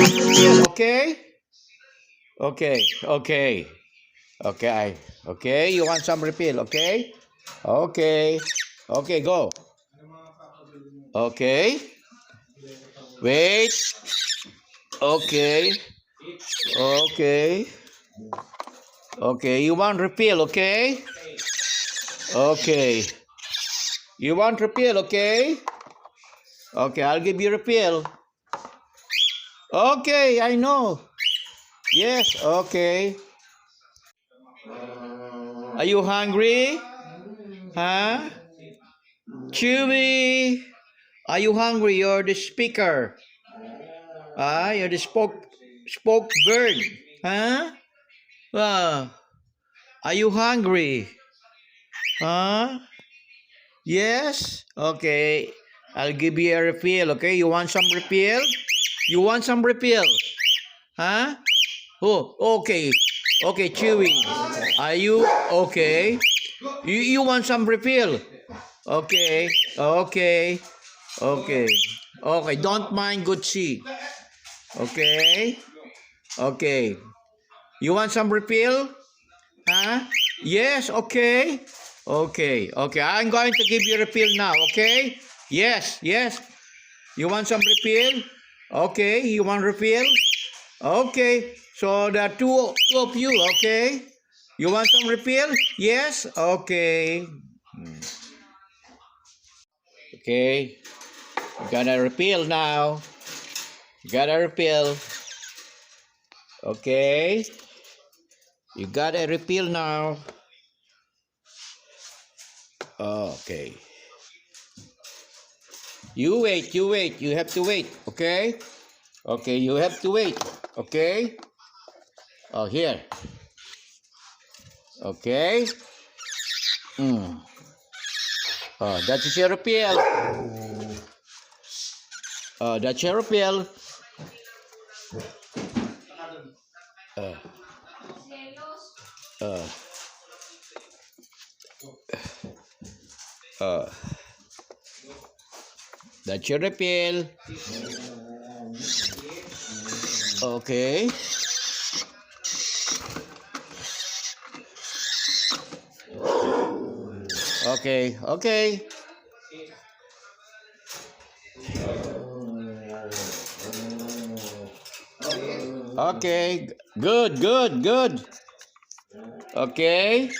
refill, okay? Okay, okay. Okay, okay. You want some refill, okay? Okay. Okay, go. Okay. Wait. Okay. Okay. Okay. You want refill, okay? Okay. You want refill, okay? Okay, I'll give you refill. Okay, I know. Yes, okay. Are you hungry? Huh? Chewy, are you hungry? You're the speaker. You're the spoke bird. Huh? Ah, are you hungry? Huh? Yes? Okay. I'll give you a refill, okay? You want some refill? You want some refill? Huh? Oh, okay. Okay, Chewy. Are you okay? You want some refill? Okay. Okay. Okay. Okay. Don't mind Gucci. Okay. Okay. You want some refill? Huh? Yes. Okay. Okay. Okay. I'm going to give you refill now. Okay. Yes. Yes. You want some refill? Okay. You want refill? Okay. So there are two of you. Okay. You want some refill? Yes. Okay. Okay. You got a refill now. You got a refill. Okay. You got a refill now. Okay. You wait, you wait. You have to wait. Okay. Okay, you have to wait. Okay. Oh, here. Okay. Oh, that is your refill. Oh, that's your refill. Uh, uh, uh, that's your refill. Okay. Okay. Okay. Okay. Good. Good. Good. Okay.